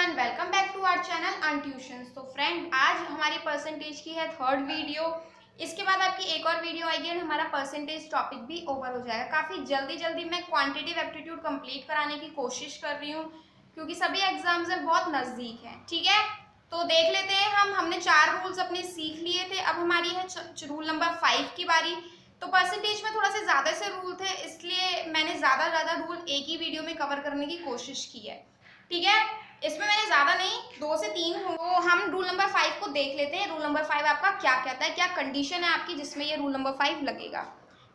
Everyone, welcome back to our channel Earn Tuitions. तो friend, आज हमारी परसेंटेज की है थर्ड वीडियो। इसके बाद आपकी एक और वीडियो आएगी और हमारा परसेंटेज टॉपिक भी ओवर हो जाएगा। काफ़ी जल्दी मैं क्वांटिटेटिव एप्टीट्यूड कंप्लीट कराने की कोशिश कर रही हूँ क्योंकि सभी एग्जाम्स हैं बहुत नज़दीक हैं। ठीक है, तो देख लेते हैं। हमने 4 रूल्स अपने सीख लिए थे। अब हमारी है रूल नंबर 5 की बारी। तो परसेंटेज में थोड़ा से ज़्यादा से रूल थे, इसलिए मैंने ज़्यादा रूल एक ही वीडियो में कवर करने की कोशिश की है। ठीक है, इसमें मैंने ज़्यादा नहीं 2 से 3 हो। तो हम रूल नंबर 5 को देख लेते हैं। रूल नंबर 5 आपका क्या कहता है, क्या कंडीशन है आपकी जिसमें ये रूल नंबर 5 लगेगा।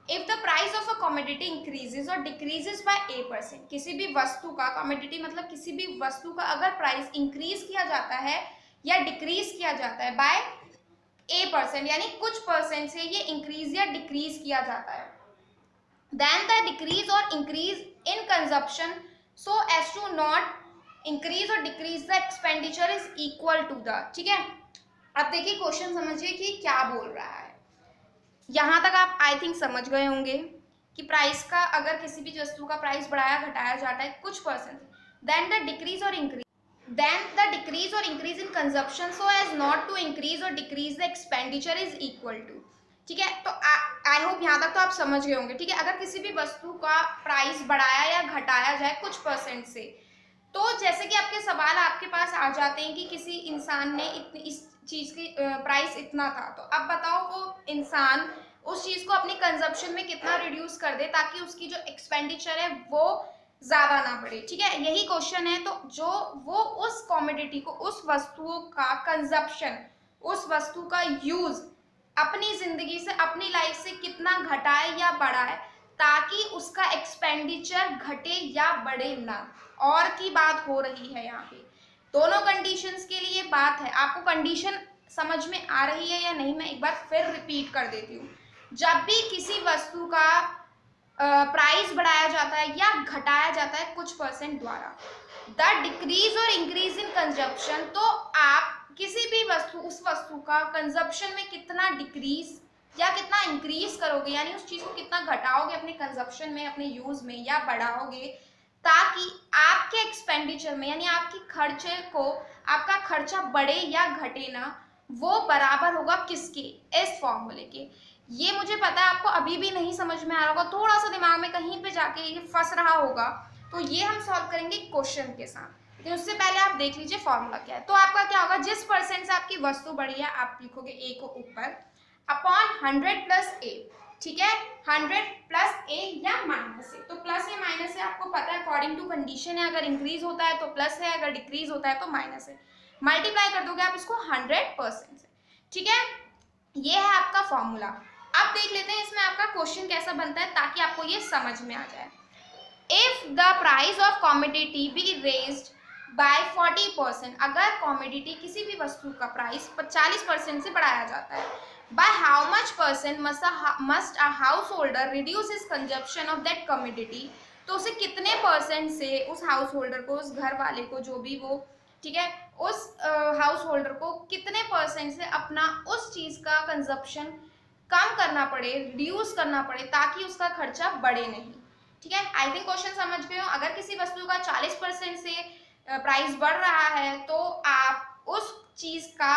If the price of a commodity increases और डिक्रीजेज बाय A%, किसी भी वस्तु का, कमोडिटी मतलब किसी भी वस्तु का अगर प्राइस इंक्रीज किया जाता है या डिक्रीज किया जाता है बाय A%, यानी कुछ परसेंट से ये इंक्रीज या डिक्रीज किया जाता है, देन द डिक्रीज और increase in consumption so as to not increase और decrease the expenditure is equal to the. ठीक है, अब देखिए क्वेश्चन समझिए कि क्या बोल रहा है। यहां तक आप आई थिंक समझ गए होंगे कि प्राइस का, अगर किसी भी वस्तु का प्राइस बढ़ाया घटाया जाता है कुछ परसेंट, देन द डिक्रीज और increase in consumption so as not to increase और decrease the expenditure is equal to. ठीक है, तो आई होप यहाँ तक तो आप समझ गए होंगे। ठीक है, अगर किसी भी वस्तु का प्राइस बढ़ाया या घटाया जाए कुछ परसेंट से, तो जैसे कि आपके सवाल आपके पास आ जाते हैं कि किसी इंसान ने इतनी इस चीज़ की प्राइस इतना था, तो अब बताओ वो इंसान उस चीज़ को अपनी कंजप्शन में कितना रिड्यूस कर दे ताकि उसकी जो एक्सपेंडिचर है वो ज़्यादा ना बढ़े। ठीक है, यही क्वेश्चन है। तो जो वो उस कॉमोडिटी को, उस वस्तुओं का कंजप्शन, उस वस्तु का यूज़ अपनी ज़िंदगी से, अपनी लाइफ से कितना घटाए या बढ़ाए ताकि उसका एक्सपेंडिचर घटे या बढ़े ना, और की बात हो रही है यहाँ पे। दोनों कंडीशंस के लिए बात है। आपको कंडीशन समझ में आ रही है या नहीं, मैं एक बार फिर रिपीट कर देती हूँ। जब भी किसी वस्तु का प्राइस बढ़ाया जाता है या घटाया जाता है कुछ परसेंट द्वारा, द डिक्रीज और इंक्रीज इन कंजप्शन, तो आप किसी भी वस्तु, उस वस्तु का कंजप्शन में कितना डिक्रीज या कितना इंक्रीज करोगे, यानी उस चीज को कितना घटाओगे अपने कंजप्शन में, अपने यूज में, या बढ़ाओगे ताकि आपके एक्सपेंडिचर में, यानी आपकी खर्चे को, आपका खर्चा बढ़े या घटे ना, वो बराबर होगा किसके, इस फॉर्मूले के। ये मुझे पता है आपको अभी भी नहीं समझ में आ रहा होगा, थोड़ा सा दिमाग में कहीं पे जाके ये फंस रहा होगा, तो ये हम सॉल्व करेंगे क्वेश्चन के साथ। लेकिन उससे पहले आप देख लीजिए फॉर्मूला क्या है। तो आपका क्या होगा, जिस परसेंट से आपकी वस्तु बढ़ी है आप लिखोगे A को ऊपर अपॉन 100 प्लस A। ठीक है, 100 प्लस A या माइनस A। तो प्लस या माइनस है आपको पता है, अकॉर्डिंग टू कंडीशन है। अगर इंक्रीज होता है तो प्लस है, अगर डिक्रीज होता है तो माइनस है। मल्टीप्लाई कर दोगे आप इसको 100% से। ठीक है, ये है आपका फॉर्मूला। अब देख लेते हैं इसमें आपका क्वेश्चन कैसा बनता है ताकि आपको ये समझ में आ जाए। If the price of commodity be raised bye 40%, अगर कॉमोडिटी, किसी भी वस्तु का प्राइस 40% से बढ़ाया जाता है, by how much percent must a householder reduce his consumption of that commodity, तो उसे कितने परसेंट से, उस हाउस होल्डर को, उस घर वाले को, जो भी वो, ठीक है, उस हाउस होल्डर को कितने परसेंट से अपना उस चीज का कंजप्शन कम करना पड़े, रिड्यूस करना पड़े ताकि उसका खर्चा बढ़े नहीं। ठीक है, आई थिंक क्वेश्चन समझ गए हो। अगर किसी वस्तु का 40% से प्राइस बढ़ रहा है तो आप उस चीज का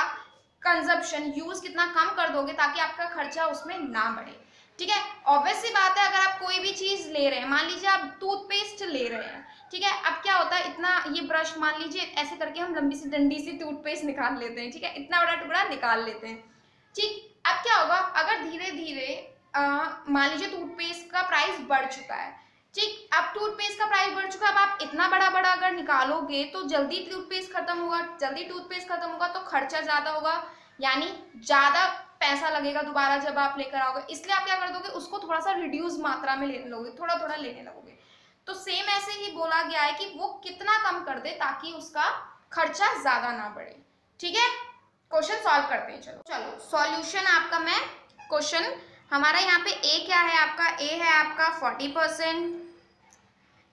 कंजप्शन, यूज कितना कम कर दोगे ताकि आपका खर्चा उसमें ना बढ़े। ठीक है, ऑब्वियस सी बात है। अगर आप कोई भी चीज ले रहे हैं, मान लीजिए आप टूथपेस्ट ले रहे हैं, ठीक है, अब क्या होता है, इतना ये ब्रश, मान लीजिए ऐसे करके हम लंबी सी डंडी सी टूथपेस्ट निकाल लेते हैं। ठीक है, इतना बड़ा टुकड़ा निकाल लेते हैं। ठीक, अब क्या होगा, अगर धीरे धीरे मान लीजिए टूथपेस्ट का प्राइस बढ़ चुका है। ठीक, अब टूथपेस्ट का प्राइस बढ़ चुका है, अब आप इतना बड़ा बड़ा अगर निकालोगे तो जल्दी टूथपेस्ट खत्म होगा, जल्दी टूथपेस्ट खत्म होगा तो खर्चा ज्यादा होगा, यानी ज्यादा पैसा लगेगा दोबारा जब आप लेकर आओगे। इसलिए आप क्या कर दोगे, उसको थोड़ा सा रिड्यूस मात्रा में लेने लगोगे, थोड़ा थोड़ा लेने लगोगे। तो सेम ऐसे ही बोला गया है कि वो कितना कम कर दे ताकि उसका खर्चा ज्यादा ना बढ़े। ठीक है, क्वेश्चन सॉल्व करते हैं। चलो सॉल्यूशन आपका, मैं क्वेश्चन हमारा यहाँ पे A क्या है आपका, A है आपका 40%।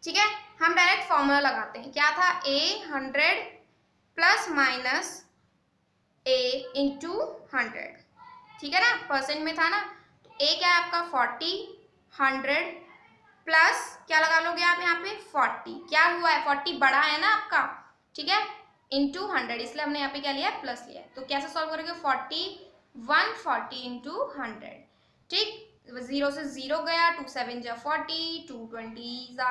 ठीक है, हम डायरेक्ट फॉर्मूला लगाते हैं। क्या था, A 100 plus minus A into 100। ठीक है ना, परसेंट में था ना, तो A क्या है आपका 40, 100 प्लस क्या लगा लोगे आप यहाँ पे 40। क्या हुआ है, 40 बड़ा है ना आपका। ठीक है, इंटू 100, इसलिए हमने यहाँ पे क्या लिया है, प्लस लिया है। तो कैसे सॉल्व करेंगे, 140 इंटू 100, ठीक। 0 से 0 गया, 2 7 जा 40, 2 20 जा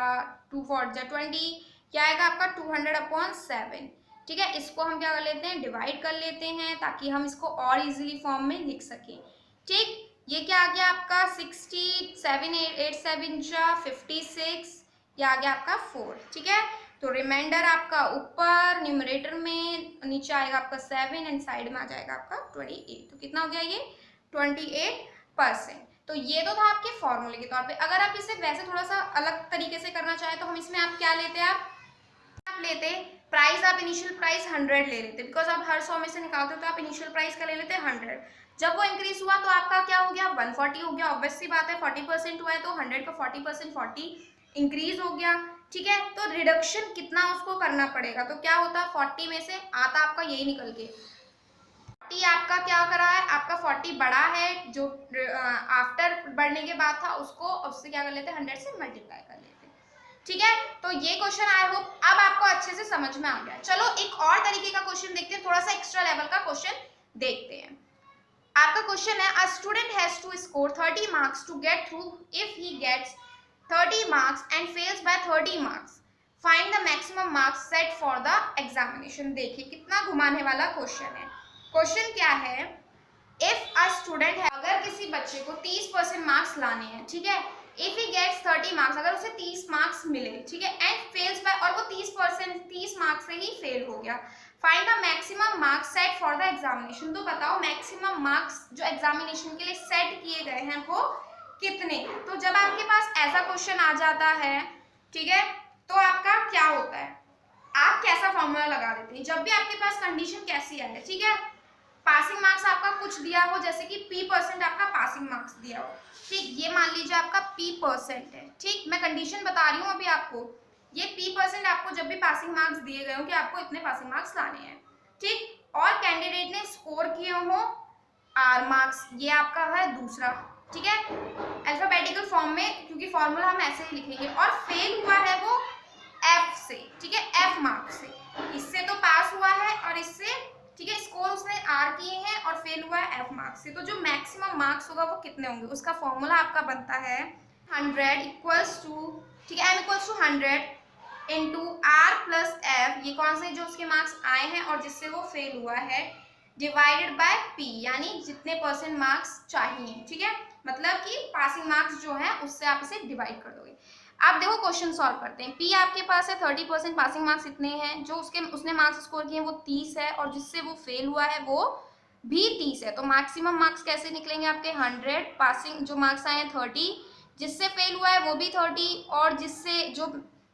2 4 जा 20, क्या आएगा आपका 200/7, ठीक है। इसको हम क्या कर लेते हैं, डिवाइड कर लेते हैं ताकि हम इसको और इजीली फॉर्म में लिख सकें, ठीक। ये क्या आ गया आपका 60, 7 8 7 जा 56, ये आ गया आपका 4, ठीक है। तो रिमाइंडर आपका ऊपर न्यूमरेटर में, नीचे आएगा आपका 7 एंड साइड में आ जाएगा आपका 28। तो कितना हो गया ये 28%। तो ये तो था आपके फॉर्मूले के तौर पे। अगर आप इसे वैसे थोड़ा सा अलग तरीके से करना चाहें तो हम इसमें आप क्या लेते हैं, आप लेते प्राइस, आप इनिशियल प्राइस 100 ले लेते, बिकॉज आप हर 100 में से निकालते हो तो आप इनिशियल प्राइस का ले लेते हैं 100। जब वो इंक्रीज हुआ तो आपका क्या हो गया, 140 हो गया। ऑब्वियस सी बात है, 40% हुआ है तो 100 का 40%, 40 इंक्रीज हो गया, ठीक है। तो रिडक्शन कितना उसको करना पड़ेगा, तो क्या होता, 40 में से आता आपका यही निकल के 40, आपका क्या करा है, आपका 40 बड़ा है, जो आफ्टर बढ़ने के बाद था उसको, उससे क्या कर लेते हैं, 100 से मल्टीप्लाई कर लेते हैं, ठीक है। तो ये क्वेश्चन आई होप अब आपको अच्छे से समझ में आ गया। चलो एक और तरीके का क्वेश्चन देखते हैं, थोड़ा सा एक्स्ट्रा लेवल का क्वेश्चन देखते हैं। आपका क्वेश्चन है, a student has to score 30 marks to get through, if he gets 30 marks and fails by 30 marks, find the maximum marks set for the examination. देखिए कितना घुमाने वाला क्वेश्चन है। क्वेश्चन क्या है, इफ अ स्टूडेंट है, अगर किसी बच्चे को 30% मार्क्स लाने हैं, ठीक है, इफ ही गेट्स 30 मार्क्स, अगर उसे 30 मार्क्स मिले, ठीक है, एंड फेल्स बाय, और वो 30 मार्क्स से ही फेल हो गया, find the maximum marks set for the examination. तो बताओ मैक्सिमम मार्क्स जो एग्जामिनेशन के लिए सेट किए गए हैं वो कितने। तो जब आपके पास ऐसा क्वेश्चन आ जाता है, ठीक है, तो आपका क्या होता है, आप कैसा फॉर्मूला लगा देते हैं। जब भी आपके पास कंडीशन कैसी आए, ठीक है, पासिंग मार्क्स आपका कुछ दिया हो, जैसे कि P% आपका पासिंग मार्क्स दिया हो, ठीक, ये मान लीजिए आपका P% है, ठीक। मैं कंडीशन बता रही हूँ अभी आपको, ये P% आपको जब भी पासिंग मार्क्स दिए गए हो कि आपको इतने पासिंग मार्क्स लाने हैं, ठीक, और कैंडिडेट ने स्कोर किए हो R मार्क्स, ये आपका है दूसरा, ठीक है, अल्फाबेटिकल फॉर्म में, क्योंकि फॉर्मूला हम ऐसे ही लिखेंगे, और फेल हुआ है वो F से, ठीक है, F मार्क्स से, इससे तो पास हुआ है और इससे, ठीक है, स्कोर उसने R किए हैं और फेल हुआ है F मार्क्स से। तो जो मैक्सिमम मार्क्स होगा वो कितने होंगे, उसका फॉर्मूला आपका बनता है 100 इक्वल्स टू, ठीक है, M equals to 100 into R plus F, ये कौन से जो उसके मार्क्स आए हैं और जिससे वो फेल हुआ है, डिवाइडेड बाय P, यानी जितने % मार्क्स चाहिए, ठीक है, मतलब कि पासिंग मार्क्स जो है उससे आप इसे डिवाइड कर दोगे। आप देखो क्वेश्चन सॉल्व करते हैं। P आपके पास है 30%, पासिंग मार्क्स इतने हैं, जो उसने मार्क्स स्कोर किए हैं वो 30 है, और जिससे वो फेल हुआ है वो भी 30 है। तो मैक्सिमम मार्क्स कैसे निकलेंगे आपके, 100, पासिंग जो मार्क्स आए हैं 30, जिससे फेल हुआ है वो भी 30, और जिससे जो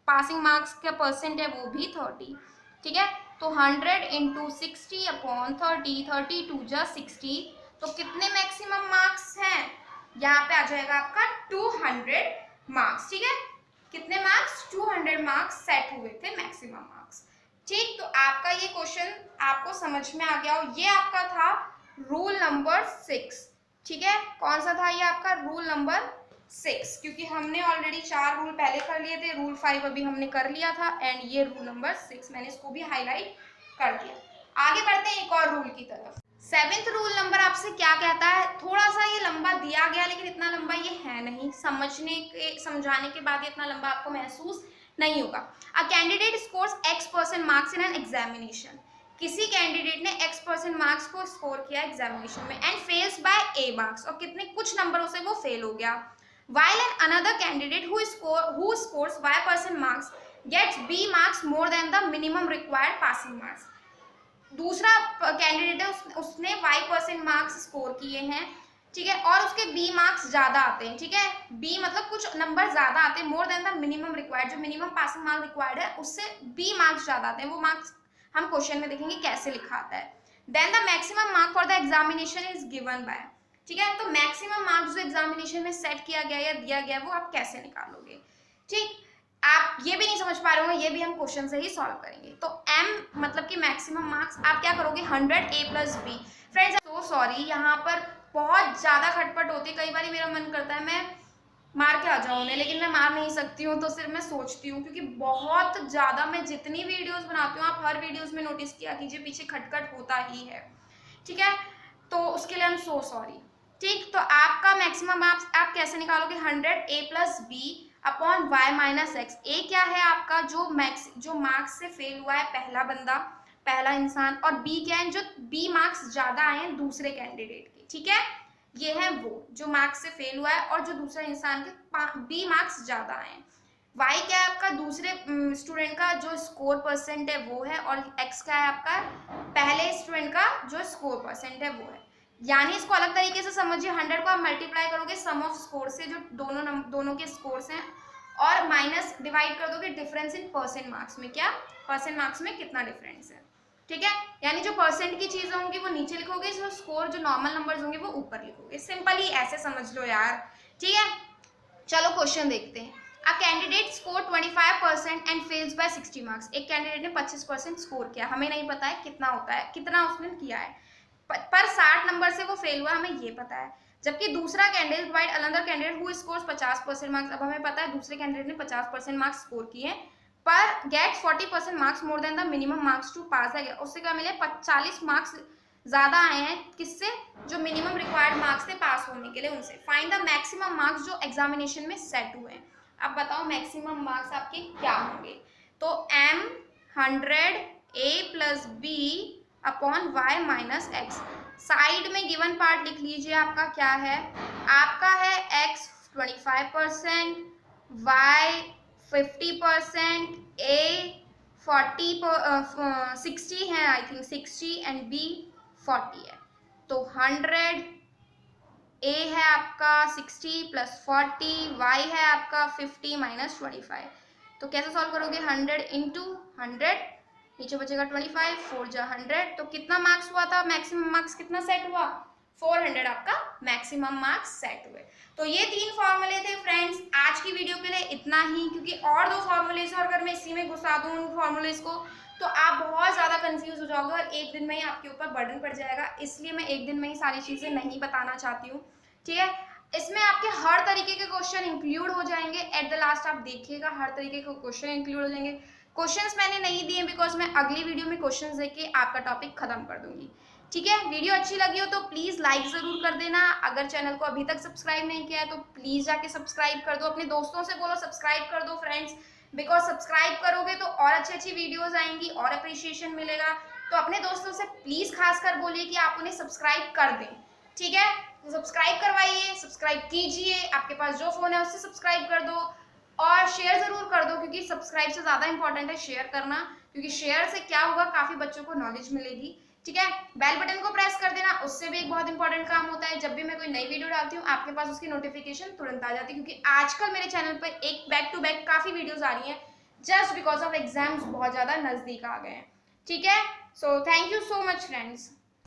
पासिंग मार्क्स का % है वो भी 30, ठीक है। तो 100 इंटू 60/30, 32 जा 60, तो कितने मैक्सिमम मार्क्स हैं, यहाँ पे आ जाएगा आपका 200 मार्क्स, ठीक है। कितने मार्क्स, 200 मार्क्स सेट हुए थे मैक्सिमम मार्क्स, ठीक। तो आपका ये क्वेश्चन आपको समझ में आ गया हो। ये आपका था रूल नंबर 6, ठीक है, कौन सा था ये आपका, रूल नंबर 6, क्योंकि हमने ऑलरेडी 4 रूल पहले कर लिए थे, रूल 5 अभी हमने कर लिया था, एंड ये रूल नंबर 6 मैंने इसको भी हाईलाइट कर दिया। आगे बढ़ते हैं एक और रूल की तरफ। 7th रूल नंबर आपसे क्या कहता है, थोड़ा सा ये लंबा दिया गया लेकिन इतना लंबा ये है नहीं, समझाने के बाद इतना लंबा आपको महसूस नहीं होगा। A candidate scores X% marks in an examination, किसी कैंडिडेट ने X% मार्क्स को स्कोर किया एग्जामिनेशन में, and fails by A marks, और कितने कुछ नंबरों से वो फेल हो गया। while an another candidate who scores Y% marks gets B marks more than the minimum required passing marks, दूसरा कैंडिडेट है उसने Y% मार्क्स स्कोर किए हैं, ठीक है, और उसके B मार्क्स ज्यादा आते हैं, ठीक है, B मतलब कुछ नंबर ज्यादा आते हैं, मोर देन द मिनिमम रिक्वायर्ड, जो मिनिमम पासिंग मार्क्स रिक्वायर्ड है उससे B मार्क्स ज्यादा आते हैं, वो मार्क्स हम क्वेश्चन में देखेंगे कैसे लिखा आता है। Then the maximum mark for the examination is given by, ठीक है, तो मैक्सिमम मार्क्स जो एग्जामिनेशन में सेट किया गया या दिया गया वो आप कैसे निकालोगे, ठीक। आप ये भी नहीं समझ पा रहे होंगे, ये भी हम क्वेश्चन से ही सॉल्व करेंगे। तो M मतलब कि मैक्सिमम मार्क्स, आप क्या करोगे 100 A plus B। Friends so sorry, यहाँ पर बहुत ज़्यादा खटपट होती है, कई बार मेरा मन करता है मैं मार के आ जाओ उन्हें, लेकिन मैं मार नहीं सकती हूँ, तो सिर्फ मैं सोचती हूँ, क्योंकि बहुत ज़्यादा मैं जितनी वीडियोस बनाती हूँ, आप हर वीडियोस में नोटिस किया कीजिए पीछे खटखट होता ही है, ठीक है। तो उसके लिए आई एम सो सॉरी। ठीक, तो आपका मैक्सिमम आप कैसे निकालोगे, 100 a plus B upon Y minus X. A क्या है आपका, जो मार्क्स से फेल हुआ है पहला बंदा, पहला इंसान, और बी क्या है, जो बी मार्क्स ज्यादा आए हैं दूसरे कैंडिडेट के, ठीक है। ये है वो जो मार्क्स से फेल हुआ है और जो दूसरे इंसान के बी मार्क्स ज्यादा आए हैं। वाई क्या है आपका, दूसरे स्टूडेंट का जो स्कोर परसेंट है वो है, और एक्स क्या है आपका, पहले स्टूडेंट का जो स्कोर परसेंट है वो है। यानी इसको अलग तरीके से समझिए, 100 को आप मल्टीप्लाई करोगे सम ऑफ स्कोर से, जो दोनों के स्कोर्स हैं, और माइनस डिवाइड कर दोगे डिफरेंस इन परसेंट मार्क्स में, क्या परसेंट मार्क्स में कितना डिफरेंस है, ठीक है। यानी जो परसेंट की चीजें होंगी वो नीचे लिखोगे, जो स्कोर जो नॉर्मल नंबर्स होंगे वो ऊपर लिखोगे। सिंपली ऐसे समझ लो यार, ठीक है। चलो क्वेश्चन देखते हैं। A candidate score 25% and fails by 60 marks. एक कैंडिडेट ने 25% स्कोर किया, हमें नहीं पता है कितना होता है, कितना उसने किया है, पर 60 नंबर से वो फेल हुआ, हमें ये पता है। जबकि दूसरा कैंडिडेट बाइट another candidate who scores 50% marks. अब हमें पता है दूसरे कैंडिडेट ने 50% मार्क्स स्कोर किए हैं, पर get 40% marks more than the minimum marks to pass है। उससे क्या मिले, 40 मार्क्स ज्यादा आए हैं, किससे, जो मिनिमम रिक्वायर्ड मार्क्स थे पास होने के लिए उनसे। फाइंड द मैक्सिमम मार्क्स जो एग्जामिनेशन में सेट हुए हैं। अब बताओ मैक्सिमम मार्क्स आपके क्या होंगे। तो m 100 a plus B upon Y minus X. Side में गिवन पार्ट लिख लीजिए, आपका क्या है, आपका है x 25%, y 50%, a 60 है, आई थिंक 60 एंड b 40 है। तो 100 a है आपका 60 प्लस 40, y है आपका 50 माइनस 25। तो कैसे सॉल्व करोगे, 100 इंटू 100, नीचे बचेगा 25, 4 जा 100, तो कितना मार्क्स हुआ था, मैक्सिमम मार्क्स कितना सेट हुआ, 400 आपका मैक्सिमम मार्क्स सेट हुए। तो ये 3 फॉर्मूले थे फ्रेंड्स, आज की वीडियो के लिए इतना ही, क्योंकि और 2 फॉर्मूलेज और अगर मैं इसी में घुसा दूँ उन फॉर्मूलेज को तो आप बहुत ज़्यादा कंफ्यूज हो जाओगे और एक दिन में ही आपके ऊपर बर्डन पड़ जाएगा, इसलिए मैं एक दिन में ही सारी चीज़ें नहीं बताना चाहती हूँ, ठीक है। इसमें आपके हर तरीके के क्वेश्चन इंक्लूड हो जाएंगे, एट द लास्ट आप देखिएगा हर तरीके के क्वेश्चन इंक्लूड हो जाएंगे। क्वेश्चंस मैंने नहीं दिए बिकॉज मैं अगली वीडियो में क्वेश्चंस देके आपका टॉपिक खत्म कर दूंगी, ठीक है। वीडियो अच्छी लगी हो तो प्लीज़ लाइक ज़रूर कर देना, अगर चैनल को अभी तक सब्सक्राइब नहीं किया है तो प्लीज़ जाके सब्सक्राइब कर दो, अपने दोस्तों से बोलो सब्सक्राइब कर दो फ्रेंड्स, बिकॉज सब्सक्राइब करोगे तो और अच्छी अच्छी वीडियोज़ आएंगी और अप्रिशिएशन मिलेगा। तो अपने दोस्तों से प्लीज़ खासकर बोलिए कि आप उन्हें सब्सक्राइब कर दें, ठीक है। तो सब्सक्राइब करवाइए, सब्सक्राइब कीजिए, आपके पास जो फ़ोन है उससे सब्सक्राइब कर दो, और शेयर ज़रूर कर दो, क्योंकि सब्सक्राइब से ज़्यादा इंपॉर्टेंट है शेयर करना, क्योंकि शेयर से क्या होगा, काफ़ी बच्चों को नॉलेज मिलेगी, ठीक है। बेल बटन को प्रेस कर देना, उससे भी एक बहुत इंपॉर्टेंट काम होता है, जब भी मैं कोई नई वीडियो डालती हूँ आपके पास उसकी नोटिफिकेशन तुरंत आ जाती है, क्योंकि आजकल मेरे चैनल पर एक बैक टू बैक काफ़ी वीडियोज़ आ रही हैं, जस्ट बिकॉज ऑफ एग्जाम्स बहुत ज़्यादा नज़दीक आ गए हैं, ठीक है। So thank you so much friends.